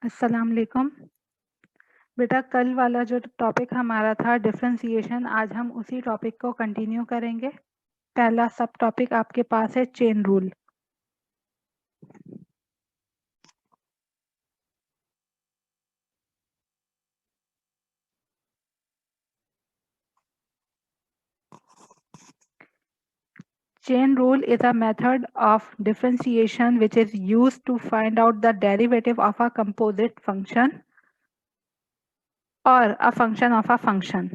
अस्सलाम वालेकुम। बेटा कल वाला जो टॉपिक हमारा था डिफरेंशिएशन, आज हम उसी टॉपिक को कंटिन्यू करेंगे। पहला सब टॉपिक आपके पास है chain rule. Chain rule is a method of differentiation which is used to find out the derivative of a composite function or a function of a function।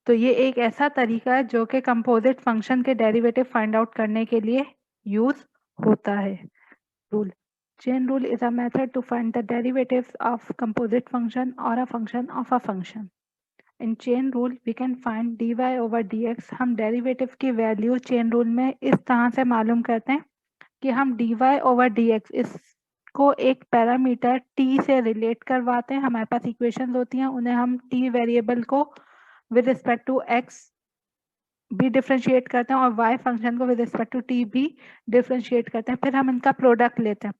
तो ये एक ऐसा तरीका है जो कि कंपोजिट फंक्शन के डेरिवेटिव फाइंड आउट करने के लिए यूज होता है। Rule chain rule is a method to find the derivatives of composite function or a function of a function। In chain rule we can find dy over dx। हम derivative की value chain rule में इस तरह से मालूम करते हैं कि हम dy over dx इसको एक पैरामीटर t से रिलेट करवाते हैं। हमारे पास इक्वेशंस होती हैं, उन्हें हम t वेरिएबल को विद रिस्पेक्ट टू x भी डिफ्रेंशिएट करते हैं और y फंक्शन को विद रिस्पेक्ट टू t भी डिफ्रेंशिएट करते हैं। फिर हम इनका प्रोडक्ट लेते हैं।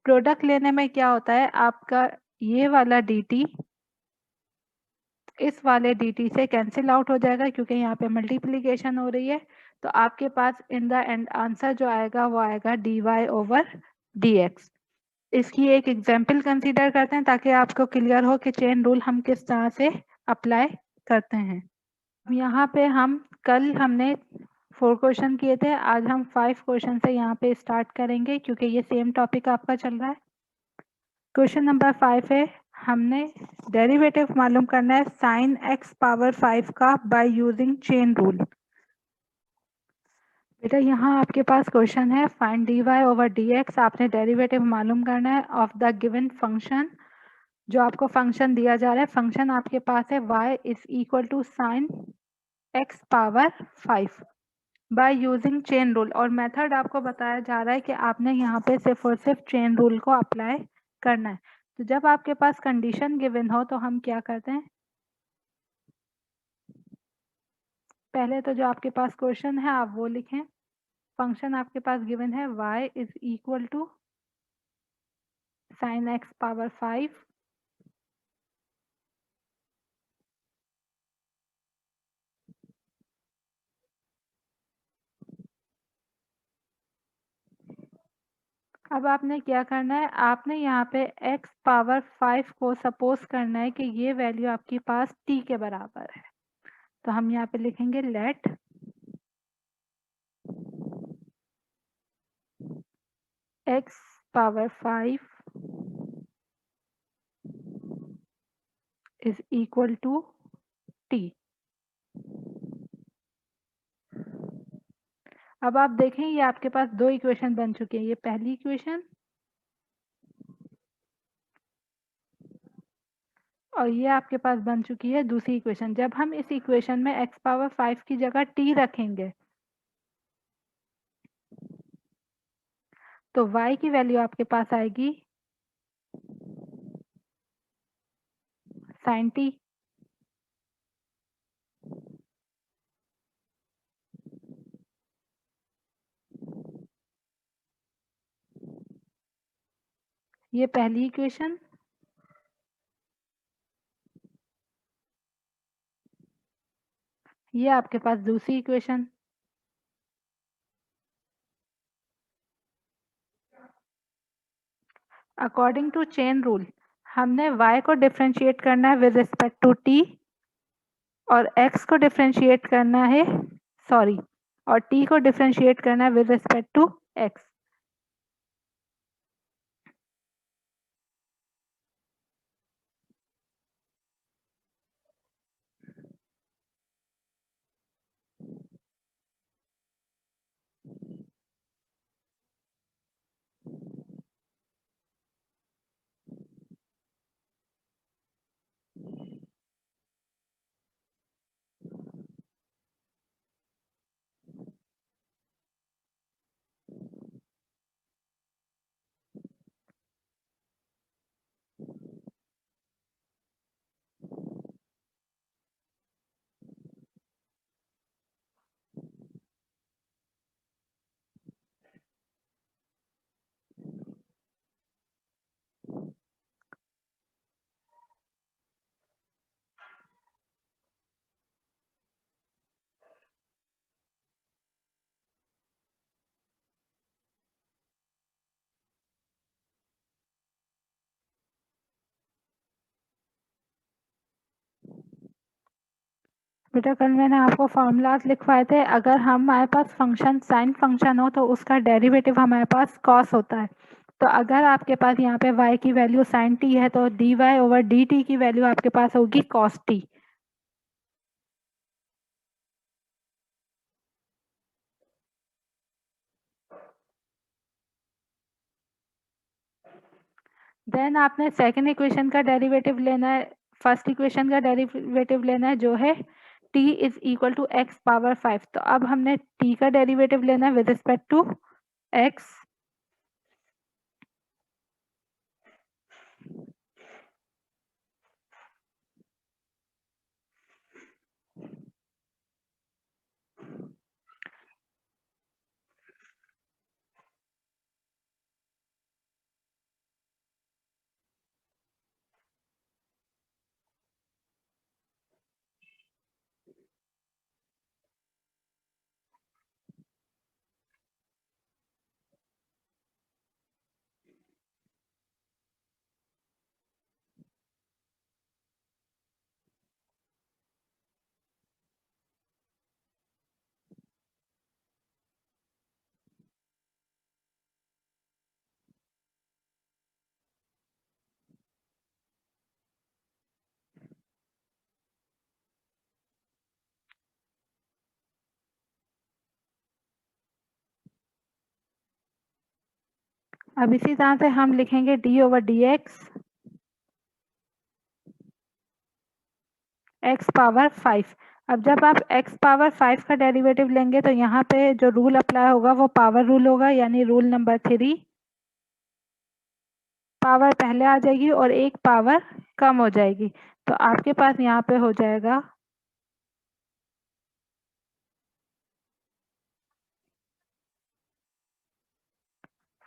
प्रोडक्ट लेने में क्या होता है, आपका ये वाला dt इस वाले dt से कैंसिल आउट हो जाएगा क्योंकि यहाँ पे मल्टीप्लीकेशन हो रही है। तो आपके पास इन द एंड आंसर जो आएगा वो आएगा dy ओवर dx। इसकी एक एग्जाम्पल कंसीडर करते हैं ताकि आपको क्लियर हो कि चेन रूल हम किस तरह से अप्लाई करते हैं। यहाँ पे हम कल हमने 4 क्वेश्चन किए थे, आज हम 5 क्वेश्चन से यहाँ पे स्टार्ट करेंगे क्योंकि ये सेम टॉपिक आपका चल रहा है। क्वेश्चन नंबर 5 है, हमने डेरिवेटिव मालूम करना है साइन x पावर 5 का बाय यूजिंग चेन रूल। बेटा यहाँ आपके पास क्वेश्चन है फाइंड dy ओवर dx। आपने डेरिवेटिव मालूम करना है ऑफ द गिवन फंक्शन। जो आपको फंक्शन दिया जा रहा है, फंक्शन आपके पास है y is equal to sine x power 5 by using chain rule. और मेथड आपको बताया जा रहा है कि आपने यहाँ पे सिर्फ और सिर्फ चेन रूल को अप्लाई करना है। तो जब आपके पास कंडीशन गिवन हो तो हम क्या करते हैं, पहले तो जो आपके पास क्वेश्चन है आप वो लिखें। फंक्शन आपके पास गिवन है y is equal to sine x power 5 अब आपने क्या करना है, आपने यहाँ पे x पावर 5 को सपोज करना है कि ये वैल्यू आपके पास t के बराबर है। तो हम यहाँ पे लिखेंगे let x power 5 is equal to t। अब आप देखें ये आपके पास दो इक्वेशन बन चुके हैं, ये पहली इक्वेशन और ये आपके पास बन चुकी है दूसरी इक्वेशन। जब हम इस इक्वेशन में x पावर 5 की जगह t रखेंगे तो y की वैल्यू आपके पास आएगी साइन t। ये पहली इक्वेशन, ये आपके पास दूसरी equation. According to chain rule हमने y को डिफरेंशिएट करना है विद रिस्पेक्ट टू t और x को डिफरेंशिएट करना है और t को डिफरेंशिएट करना है विद रिस्पेक्ट टू x। बेटा कल मैंने आपको फॉर्मूलाज लिखवाए थे। अगर हमारे पास फंक्शन साइन फंक्शन हो तो उसका डेरिवेटिव हमारे पास कॉस होता है। तो अगर आपके पास यहाँ पे y की वैल्यू साइन t है तो dy ओवर dt की वैल्यू आपके पास होगी कॉस t। देन आपने सेकेंड इक्वेशन का डेरिवेटिव लेना है, फर्स्ट इक्वेशन का डेरिवेटिव लेना है जो है t is equal to x power 5। तो अब हमने t का डेरिवेटिव लेना है विद रिस्पेक्ट टू x। अब इसी तरह से हम लिखेंगे d over d x power 5। अब जब आप x पावर 5 का डेरिवेटिव लेंगे तो यहाँ पे जो रूल अप्लाई होगा वो पावर रूल होगा, यानी रूल नंबर 3। पावर पहले आ जाएगी और एक पावर कम हो जाएगी। तो आपके पास यहाँ पे हो जाएगा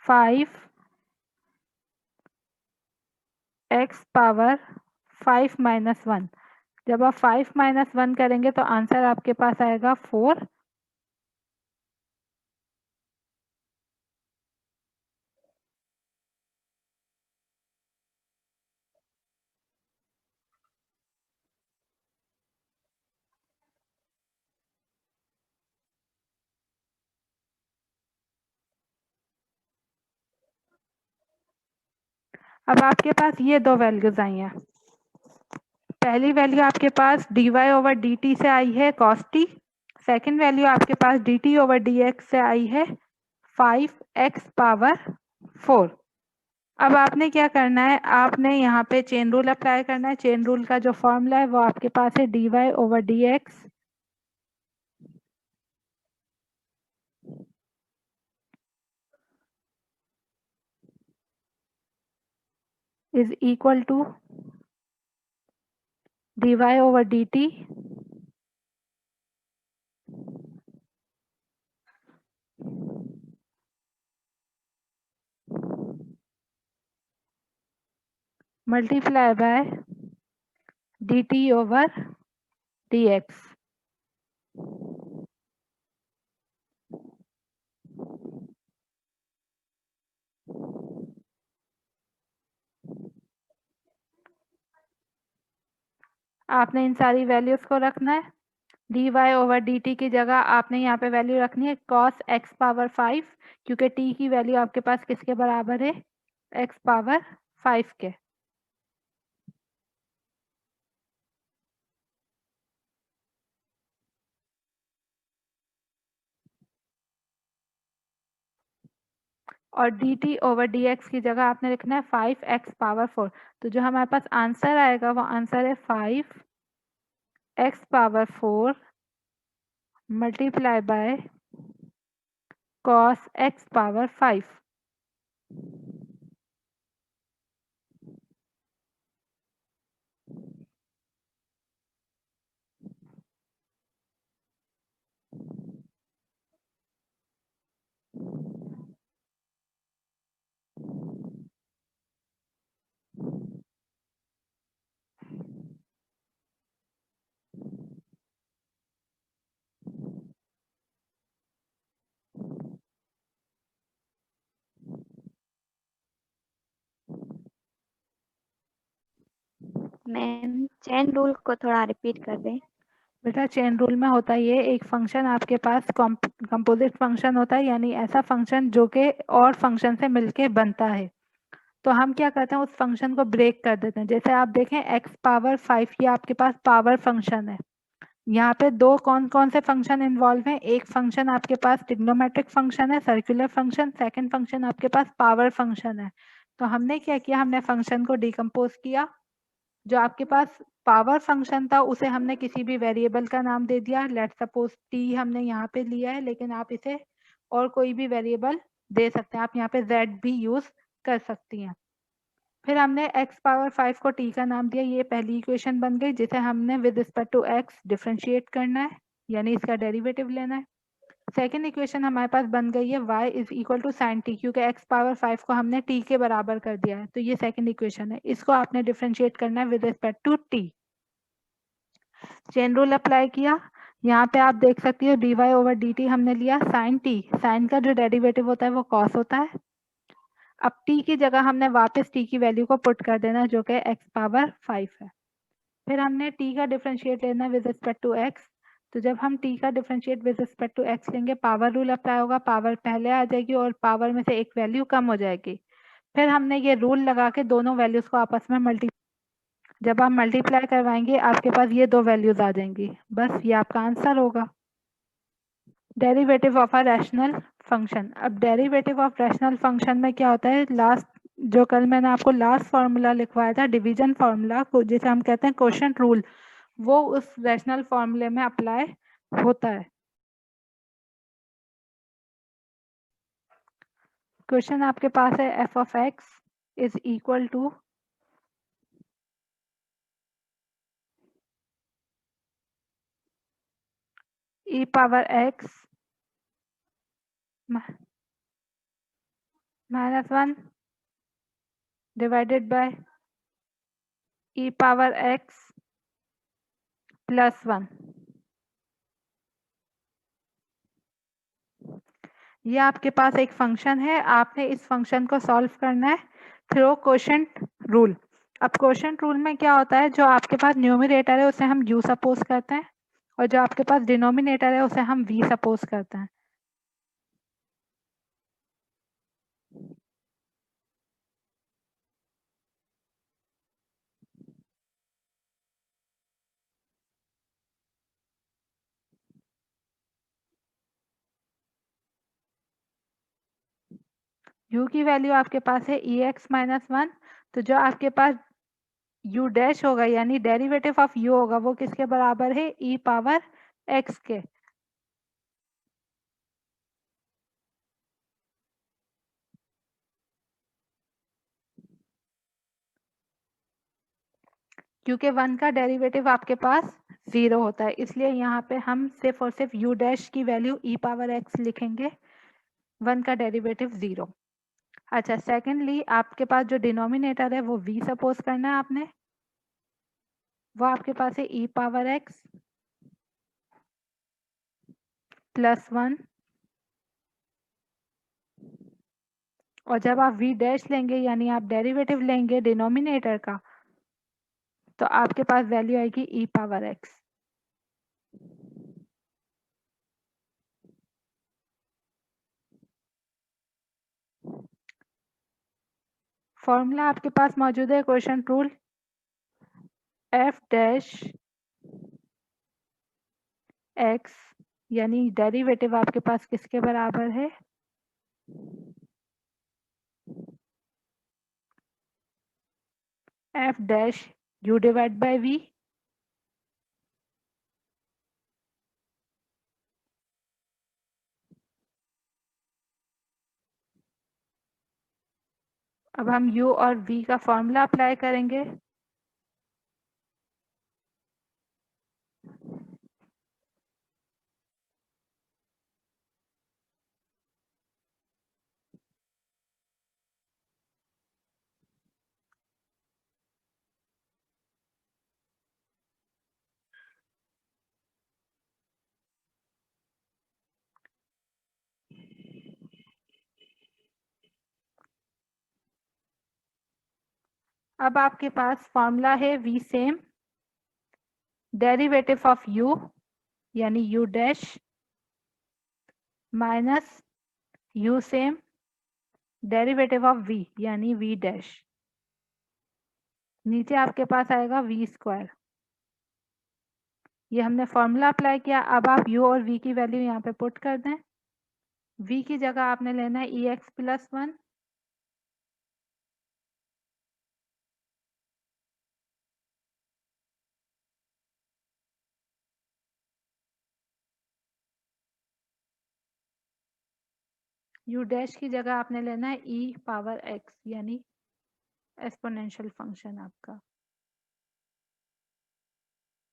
5 x पावर 5 माइनस 1। जब आप 5 माइनस 1 करेंगे तो आंसर आपके पास आएगा 4। अब आपके पास ये दो वैल्यूज आई हैं। पहली वैल्यू आपके पास dy ओवर dt से आई है cos t। सेकेंड वैल्यू आपके पास dt ओवर dx से आई है 5x पावर 4। अब आपने क्या करना है, आपने यहाँ पे चेन रूल अप्लाई करना है। चेन रूल का जो फॉर्मूला है वो आपके पास है dy over dx is equal to dy over dt multiply by dt over dx। आपने इन सारी वैल्यूज को रखना है। dy ओवर dt की जगह आपने यहाँ पे वैल्यू रखनी है cos x पावर 5, क्योंकि t की वैल्यू आपके पास किसके बराबर है, x पावर 5 के। और dt ओवर dx की जगह आपने लिखना है 5x पावर 4। तो जो हमारे पास आंसर आएगा वो आंसर है 5x power 4 multiply by cos x power 5। Ma'am chain rule को थोड़ा रिपीट कर दें। बेटा चेन रूल में होता ये, एक फंक्शन आपके पास कंपोजिट फंक्शन होता है, यानी ऐसा फंक्शन जो कि और फंक्शन से मिलके बनता है। तो हम क्या करते हैं, उस फंक्शन को ब्रेक कर देते हैं। जैसे आप देखें एक्स पावर 5, ये आपके पास पावर फंक्शन है। यहाँ पे दो कौन कौन से फंक्शन इन्वॉल्व हैं, एक फंक्शन आपके पास ट्रिग्नोमेट्रिक फंक्शन है, सर्कुलर फंक्शन, सेकंड फंक्शन आपके पास पावर फंक्शन है। तो हमने क्या किया, हमने फंक्शन को डिकम्पोज किया। जो आपके पास पावर फंक्शन था उसे हमने किसी भी वेरिएबल का नाम दे दिया, लेट सपोज टी हमने यहाँ पे लिया है, लेकिन आप इसे और कोई भी वेरिएबल दे सकते हैं, आप यहाँ पे z भी यूज कर सकती हैं। फिर हमने x पावर 5 को t का नाम दिया, ये पहली इक्वेशन बन गई जिसे हमने with respect to x differentiate करना है, यानी इसका डेरिवेटिव लेना है। सेकेंड इक्वेशन हमारे पास बन गई है y is equal to sine t, क्योंकि x पावर 5 को हमने t के बराबर कर दिया है, तो ये सेकेंड इक्वेशन है, इसको आपने डिफरेंशिएट करना है with respect to t। Chain rule apply किया, यहाँ पे आप देख सकती हो dy ओवर dt हमने लिया साइन t, साइन का जो डेरिवेटिव होता है वो कॉस होता है। अब t की जगह हमने वापस t की वैल्यू को पुट कर देना जो कि x पावर 5 है। फिर हमने t का डिफरेंशिएट लेना विद रिस्पेक्ट टू x, तो जब हम t का differentiate with respect to x लेंगे पावर रूल अप्लाई होगा, पावर पहले आ जाएगी और पावर में से एक वैल्यू कम हो जाएगी। फिर हमने ये रूल लगा के दोनों वैल्यूज को आपस में जब आप मल्टीप्लाई करवाएंगे आपके पास ये दो वैल्यूज आ जाएंगी, बस ये आपका आंसर होगा। Derivative of a rational function, अब डेरिवेटिव ऑफ रैशनल फंक्शन में क्या होता है, लास्ट जो कल मैंने आपको लास्ट फॉर्मूला लिखवाया था डिवीजन फॉर्मूला को, जिसे हम कहते हैं क्वोशंट रूल, वो उस रैशनल फॉर्मूले में अप्लाई होता है। क्वेश्चन आपके पास है f of x is equal to e power x -1 divided by e power x +1। ये आपके पास एक फंक्शन है, आपने इस फंक्शन को सॉल्व करना है थ्रू क्वोशंट रूल। अब क्वोशंट रूल में क्या होता है, जो आपके पास न्यूमरेटर है उसे हम u सपोज करते हैं और जो आपके पास डिनोमिनेटर है उसे हम v सपोज करते हैं। u की वैल्यू आपके पास है ex-1, तो जो आपके पास u डैश होगा यानी डेरिवेटिव ऑफ u होगा वो किसके बराबर है, e पावर x के। क्योंकि 1 का डेरिवेटिव आपके पास 0 होता है, इसलिए यहाँ पे हम सिर्फ और सिर्फ u डैश की वैल्यू e पावर x लिखेंगे, 1 का डेरिवेटिव 0। अच्छा, सेकेंडली आपके पास जो डिनोमिनेटर है वो v सपोज करना है आपने, वो आपके पास है e पावर x +1, और जब आप v डैश लेंगे यानी आप डेरिवेटिव लेंगे डिनोमिनेटर का, तो आपके पास वैल्यू आएगी e पावर x। फॉर्मूला आपके पास मौजूद है quotient rule, f dash x यानी डेरिवेटिव आपके पास किसके बराबर है, f dash u divide by v। अब हम u और v का फॉर्मूला अप्लाई करेंगे। अब आपके पास फॉर्मूला है v same derivative of u यानी u dash minus u same derivative of v यानी v डैश। नीचे आपके पास आएगा v स्क्वायर। ये हमने फॉर्मूला अप्लाई किया। अब आप u और v की वैल्यू यहाँ पे पुट कर दें। v की जगह आपने लेना है ex प्लस 1 u डैश की जगह आपने लेना है e पावर x यानी एक्सपोनेंशियल फंक्शन आपका।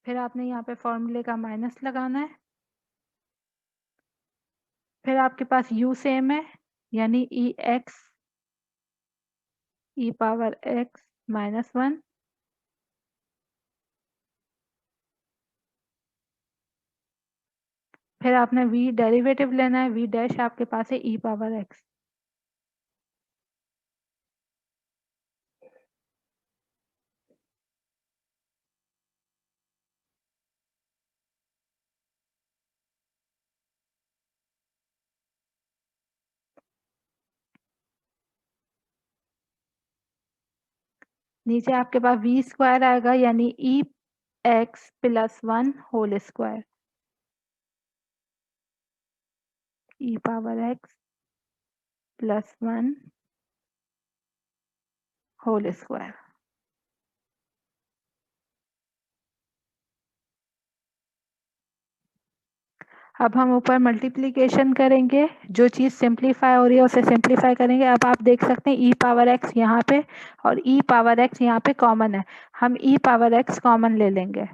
फिर आपने यहाँ पे फॉर्मूले का माइनस लगाना है। फिर आपके पास u सेम है यानी ex e power x minus 1। फिर आपने v डेरिवेटिव लेना है। v डैश आपके पास है e पावर x। नीचे आपके पास v स्क्वायर आएगा यानी e x plus 1 whole square e power x plus 1 whole square. अब हम ऊपर मल्टीप्लिकेशन करेंगे। जो चीज़ सिंप्लीफाई हो रही है उसे सिंप्लीफाई करेंगे। अब आप देख सकते हैं ई पावर एक्स यहाँ पे और ई पावर एक्स यहाँ पे कॉमन है। हम ई पावर एक्स कॉमन ले लेंगे।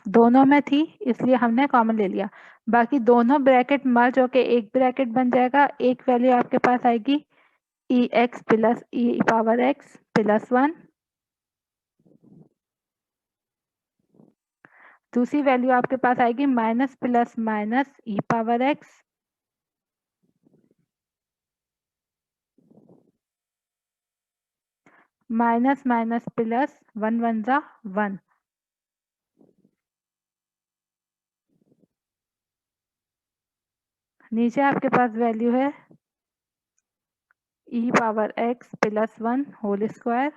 दोनों में थी इसलिए हमने कॉमन ले लिया। बाकी दोनों ब्रैकेट मर्ज होके एक ब्रैकेट बन जाएगा। एक वैल्यू आपके पास आएगी e x plus e power x plus 1। दूसरी वैल्यू आपके पास आएगी minus plus minus e power x minus minus plus 1 1 जा 1। नीचे आपके पास वैल्यू है e power x plus 1 whole square.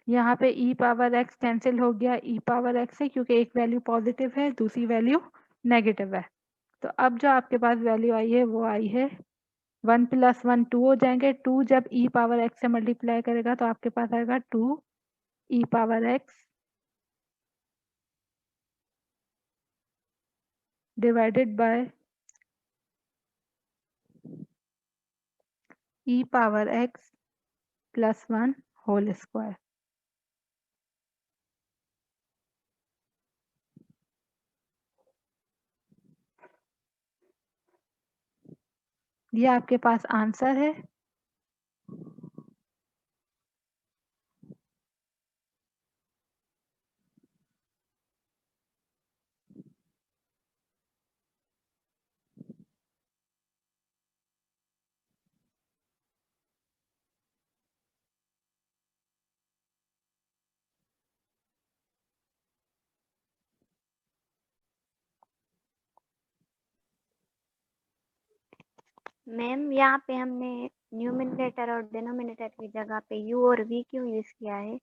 यहाँ पे ई पावर एक्स कैंसिल हो गया ई पावर एक्स से क्योंकि एक वैल्यू पॉजिटिव है दूसरी वैल्यू नेगेटिव है। तो अब जो आपके पास वैल्यू आई है वो आई है 1 प्लस 1 2 हो जाएंगे। 2 जब ई पावर एक्स से मल्टीप्लाई करेगा तो आपके पास आएगा 2 e power x divided by e power x plus 1 whole square. ये आपके पास आंसर है। मैम यहाँ पे हमने न्यूमिनेटर और डिनोमिनेटर की जगह पे यू और वी क्यों यूज किया है?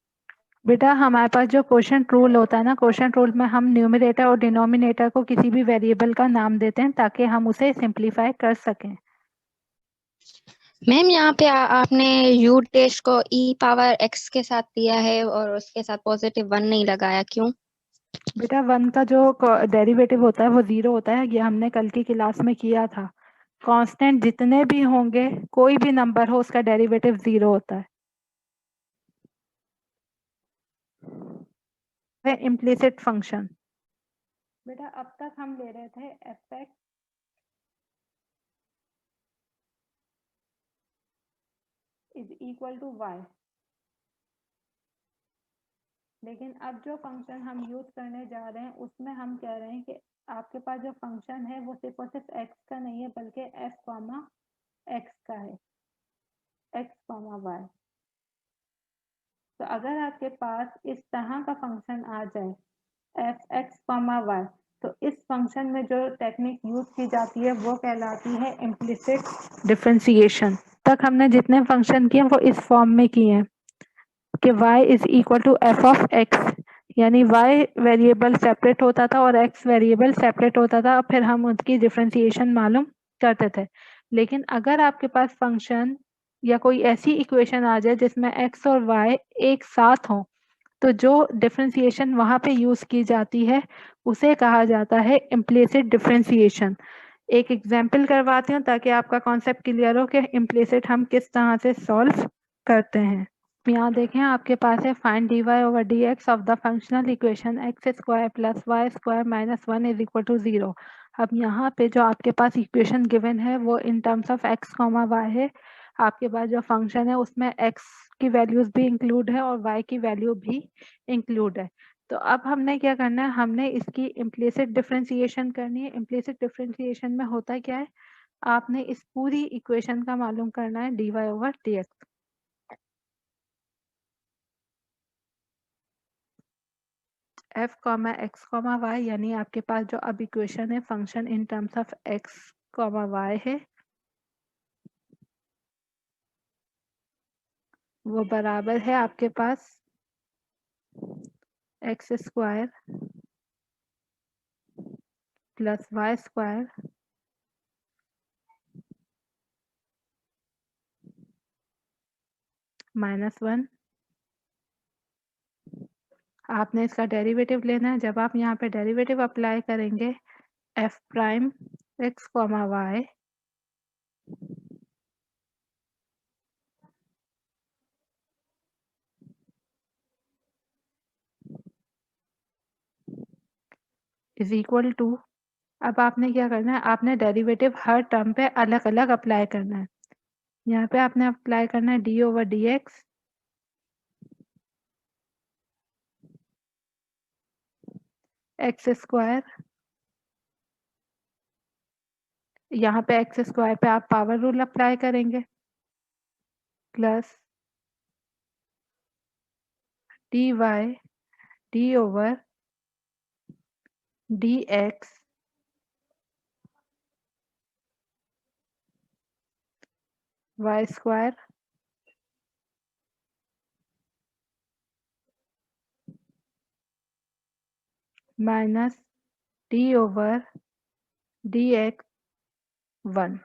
बेटा हमारे पास जो क्वोशंट रूल होता है ना, क्वोशंट रूल में हम न्यूमरेटर और डिनोमिनेटर को किसी भी वेरिएबल का नाम देते हैं ताकि हम उसे सिंप्लीफाई कर सकें। मैम यहाँ पे आपने यू टेस्ट को ई पावर एक्स के साथ दिया है और उसके साथ पॉजिटिव 1 नहीं लगाया, क्यों? बेटा 1 का जो डेरिवेटिव होता है वो 0 होता है। ये हमने कल की क्लास में किया था। कांस्टेंट जितने भी होंगे कोई भी नंबर हो उसका डेरिवेटिव 0 होता है। इम्प्लिसिट फंक्शन बेटा अब तक हम ले रहे थे f x is equal to y. लेकिन अब जो फंक्शन हम यूज करने जा रहे हैं उसमें हम कह रहे हैं कि आपके पास जो फंक्शन है वो सिर्फ और सिर्फ एक्स का नहीं है बल्कि एफ कॉमा एक्स का है, एक्स कॉमा वाई। तो अगर आपके पास इस तरह का फंक्शन आ जाए एफ एक्स कॉमा वाई, तो इस फंक्शन में जो टेक्निक यूज की जाती है वो कहलाती है इम्प्लिसिट डिफरेंशिएशन। तक हमने जितने फंक्शन किए वो इस फॉर्म में किए हैं कि y is equal to f of x, यानी y वेरिएबल सेपरेट होता था और x वेरिएबल सेपरेट होता था, फिर हम उसकी डिफरेंशिएशन मालूम करते थे। लेकिन अगर आपके पास फंक्शन या कोई ऐसी इक्वेशन आ जाए जिसमें x और y एक साथ हों, तो जो डिफरेंशिएशन वहाँ पे यूज की जाती है उसे कहा जाता है इम्प्लिसिट डिफरेंशिएशन। एक एग्जाम्पल करवाती हूँ ताकि आपका कॉन्सेप्ट क्लियर हो कि इम्प्लिसिट हम किस तरह से सॉल्व करते हैं। यहाँ देखें आपके पास है find dy over dx of the functional equation x square plus y square minus 1 is equal to 0। अब यहाँ पे जो आपके पास इक्वेशन गिवन है वो in terms of x comma y है। आपके पास जो फंक्शन है उसमें एक्स की वैल्यूज भी इंक्लूड है और वाई की वैल्यू भी इंक्लूड है। तो अब हमने क्या करना है, हमने इसकी इम्प्लिसिट डिफरेंशिएशन करनी है। इम्प्लिसिट डिफरेंशिएशन में होता क्या है, आपने इस पूरी इक्वेशन का मालूम करना है dy over dx। F comma x comma y, यानी आपके पास जो अब इक्वेशन है function in terms of x comma y है, वो बराबर है आपके पास x square plus y square minus 1। आपने इसका डेरिवेटिव लेना है। जब आप यहाँ पे डेरिवेटिव अप्लाई करेंगे f prime x comma y is equal to, अब आपने क्या करना है, आपने डेरिवेटिव हर टर्म पे अलग अलग अप्लाई करना है। यहाँ पे आपने अप्लाई करना है d over d x x square, यहाँ पे एक्स स्क्वायर पे आप पावर रूल अप्लाई करेंगे plus d y d over d x y square minus d over d x 1।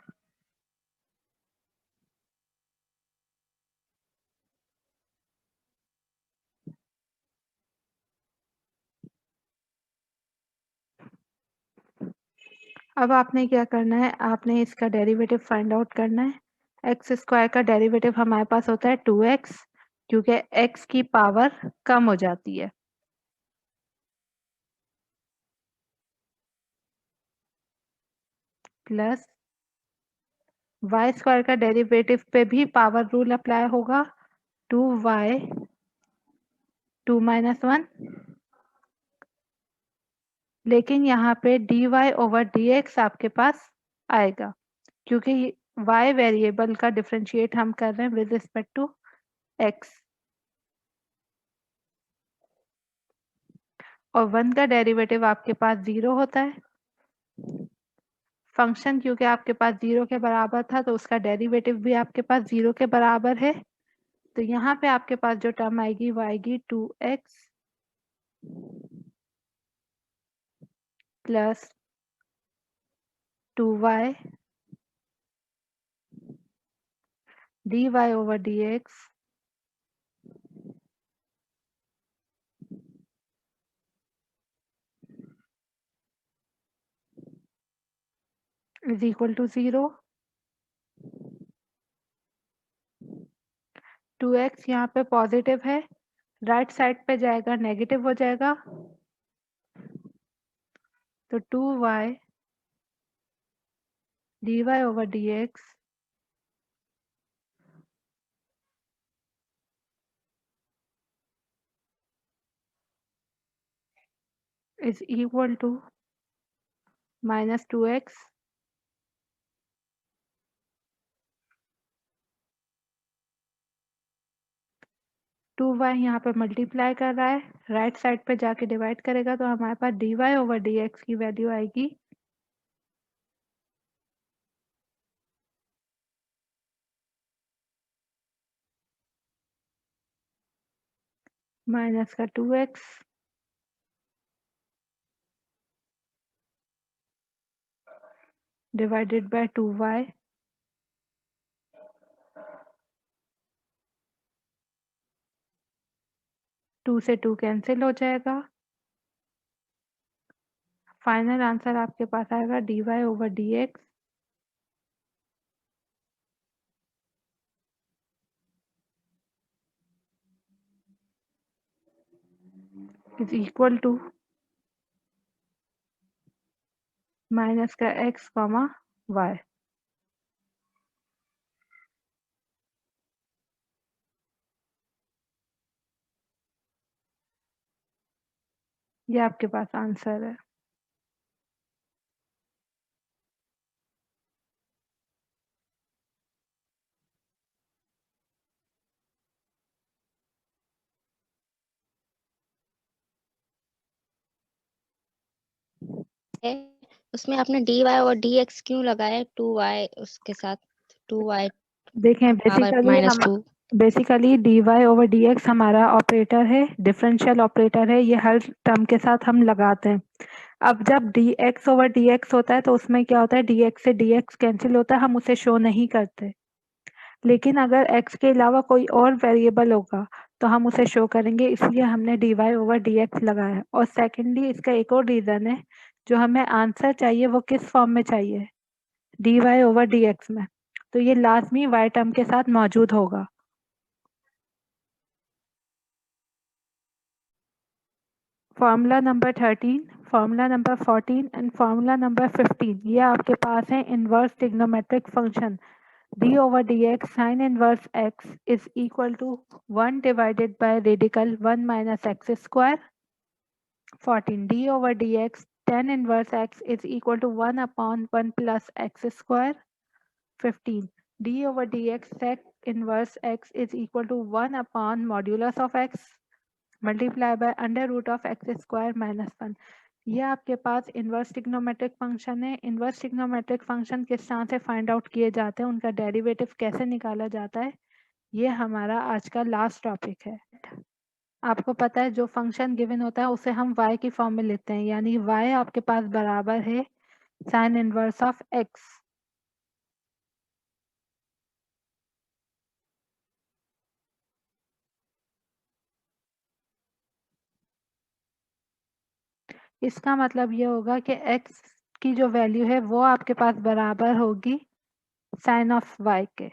अब आपने क्या करना है, आपने इसका डेरिवेटिव फाइंड आउट करना है। एक्स स्क्वायर का डेरिवेटिव हमारे पास होता है 2x, क्योंकि x की पावर कम हो जाती है, प्लस वाई स्क्वायर का डेरिवेटिव पे भी पावर रूल अप्लाई होगा 2y 2 माइनस 1, लेकिन यहाँ पे dy ओवर dx आपके पास आएगा क्योंकि y वेरिएबल का डिफरेंशिएट हम कर रहे हैं विद रिस्पेक्ट टू x, और 1 का डेरिवेटिव आपके पास 0 होता है। फंक्शन क्योंकि आपके पास 0 के बराबर था तो उसका डेरिवेटिव भी आपके पास 0 के बराबर है। तो यहाँ पे आपके पास जो टर्म आएगी वो आएगी 2x plus 2y dy over dx is equal to 0। 2x यहाँ पे पॉजिटिव है, राइट साइड पे जाएगा नेगेटिव हो जाएगा, तो 2y dy over dx is equal to -2x two y यहाँ पे मल्टीप्लाई कर रहा है, राइट साइड पे जाके डिवाइड करेगा तो हमारे पास dy/dx की वैल्यू आएगी माइनस का 2x divided by 2y, to से 2 कैंसिल हो जाएगा, फाइनल आंसर आपके पास आएगा dy/dx is equal to minus का x, y। ये आपके पास आंसर है। है, उसमें आपने dy और dx क्यों लगाया 2y उसके साथ 2y देखें पावर -2? बेसिकली dy/dx हमारा ऑपरेटर है, डिफरेंशियल ऑपरेटर है, ये हर टर्म के साथ हम लगाते हैं। अब जब dx/dx होता है तो उसमें क्या होता है, dx से dx कैंसिल होता है, हम उसे शो नहीं करते। लेकिन अगर x के अलावा कोई और वेरिएबल होगा तो हम उसे शो करेंगे, इसलिए हमने dy/dx लगाया। और सेकेंडली इसका एक और रीजन है, जो हमें आंसर चाहिए वो किस फॉर्म में चाहिए, dy/dx में, तो ये लाजमी y टर्म के साथ मौजूद होगा। Formula number 13, formula number 14 and formula number 15 ये आपके पास है inverse trigonometric function d/dx sin inverse x is equal to 1 divided by radical 1 minus x square। 14 d/dx tan inverse x is equal to 1 upon 1 plus x square। 15 d/dx sec inverse x is equal to 1 upon modulus of x multiply by under root of x square -1। ये आपके पास inverse trigonometric function है। Inverse trigonometric function किस तरह से find out किए जाते हैं, उनका डेरिवेटिव कैसे निकाला जाता है, ये हमारा आज का लास्ट टॉपिक है। आपको पता है जो फंक्शन गिवन होता है उसे हम y की फॉर्म में लेते हैं, यानी y आपके पास बराबर है साइन इनवर्स ऑफ x। इसका मतलब ये होगा कि x की जो वैल्यू है वो आपके पास बराबर होगी साइन ऑफ y के।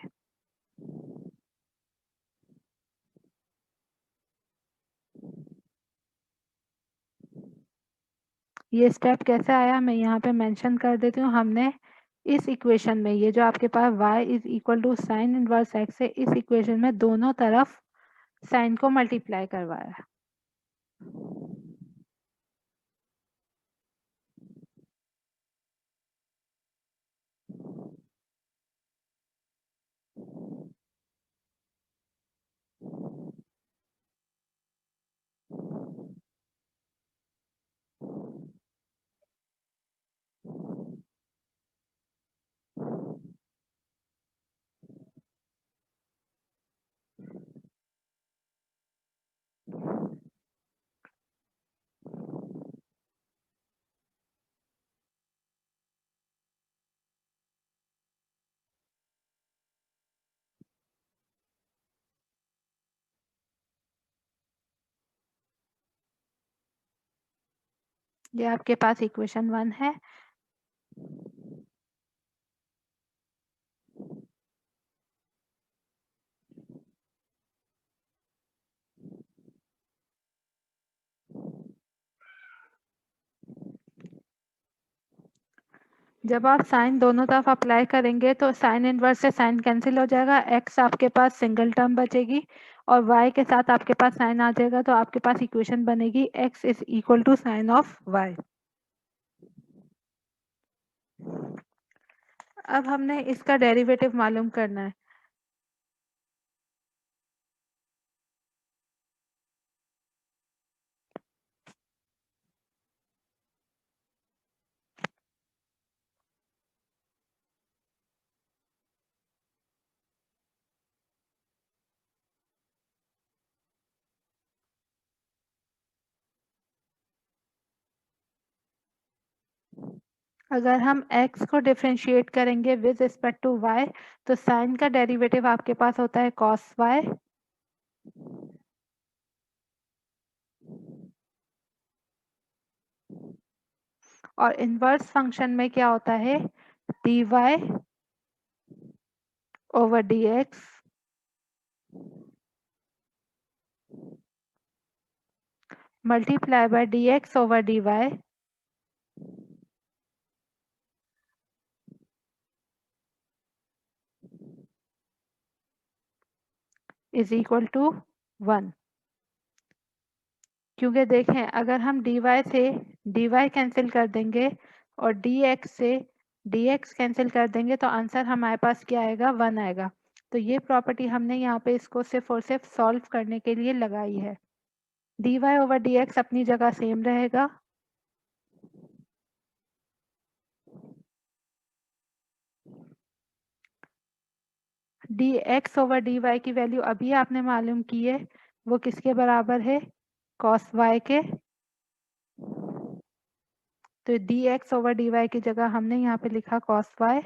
ये स्टेप कैसे आया मैं यहाँ पे मेंशन कर देती हूँ। हमने इस इक्वेशन में ये जो आपके पास y is equal to sine inverse x है, इस इक्वेशन में दोनों तरफ साइन को मल्टीप्लाई करवाया। ये आपके पास इक्वेशन 1 है। जब आप साइन दोनों तरफ अप्लाई करेंगे तो साइन इनवर्स से साइन कैंसिल हो जाएगा, एक्स आपके पास सिंगल टर्म बचेगी और y के साथ आपके पास साइन आ जाएगा, तो आपके पास इक्वेशन बनेगी x is equal to sine of y। अब हमने इसका डेरिवेटिव मालूम करना है। अगर हम x को डिफरेंशिएट करेंगे विद रिस्पेक्ट टू y, तो साइन का डेरिवेटिव आपके पास होता है cos y, और इनवर्स फंक्शन में क्या होता है dy over dx multiply by dx over dy is equal to 1। क्योंकि देखें अगर हम dy से dy कैंसिल कर देंगे और dx से dx कैंसिल कर देंगे तो आंसर हमारे पास क्या आएगा 1 आएगा। तो ये प्रॉपर्टी हमने यहाँ पे इसको सिर्फ और सिर्फ सॉल्व करने के लिए लगाई है। dy ओवर dx अपनी जगह सेम रहेगा, dx ओवर dy की वैल्यू अभी आपने मालूम की है, वो किसके बराबर है cos y के। तो dx ओवर dy की जगह हमने यहाँ पे लिखा cos y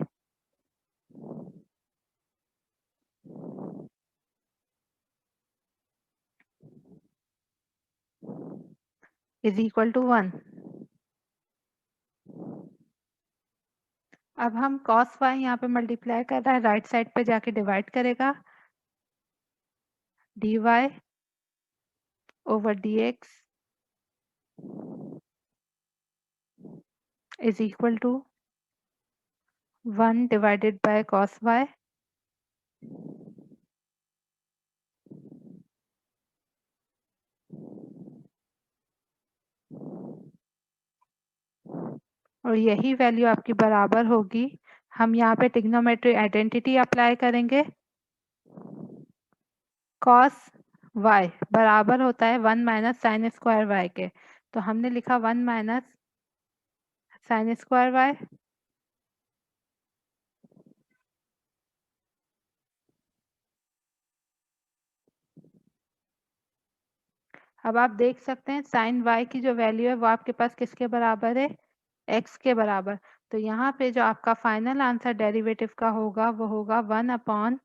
is equal to 1। अब हम cos y यहाँ पे मल्टीप्लाई कर रहा है, राइट साइड पे जाके डिवाइड करेगा, dy over dx is equal to 1 divided by cos y और यही वैल्यू आपकी बराबर होगी, हम यहाँ पे ट्रिग्नोमेट्री आइडेंटिटी अप्लाई करेंगे, cos y बराबर होता है 1 माइनस साइन स्क्वायर y के। तो हमने लिखा 1 माइनस साइन स्क्वायर y अब आप देख सकते हैं साइन y की जो वैल्यू है वो आपके पास किसके बराबर है x के बराबर। तो यहाँ पे जो आपका फाइनल आंसर डेरिवेटिव का होगा वो होगा 1 upon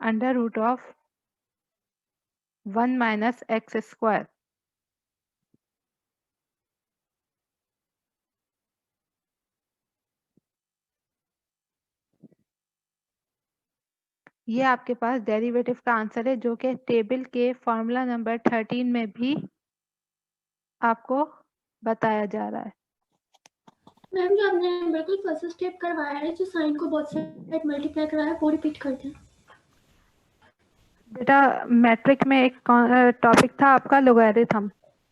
under root of 1 minus x square. ये आपके पास डेरिवेटिव का आंसर है जो कि टेबल के फॉर्मूला नंबर 13 में भी आपको बताया जा रहा है। मैम जो आपने बिल्कुल फर्स्ट स्टेप करवाया है, जो साइन को बहुत साइड मल्टीप्लाई करवाया है, वो रिपीट कर दें। बेटा मैट्रिक में एक टॉपिक था आपका लोगैरिथम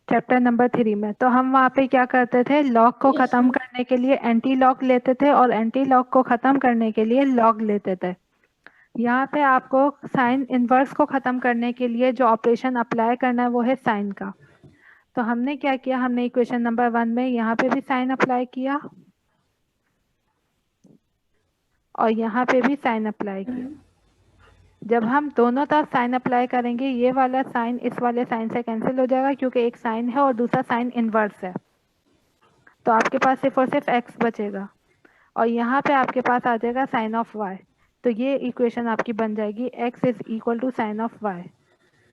चैप्टर नंबर 3 में, तो हम वहाँ पे क्या करते थे लॉग को खत्म करने के लिए एंटी लॉग लेते थे और एंटी लॉग को खत्म करने के लिए लॉग लेते थे। यहाँ पे आपको साइन इनवर्स को खत्म करने के लिए जो ऑपरेशन अप्लाई करना है वो है साइन का। तो हमने क्या किया, हमने इक्वेशन नंबर 1 में यहाँ पे भी साइन अप्लाई किया और यहाँ पे भी साइन अप्लाई किया। जब हम दोनों तरफ साइन अप्लाई करेंगे ये वाला साइन इस वाले साइन से कैंसिल हो जाएगा क्योंकि एक साइन है और दूसरा साइन इनवर्स है, तो आपके पास सिर्फ और सिर्फ x बचेगा और यहाँ पे आपके पास आ जाएगा साइन ऑफ y। तो ये इक्वेशन आपकी बन जाएगी x is equal to sine of y।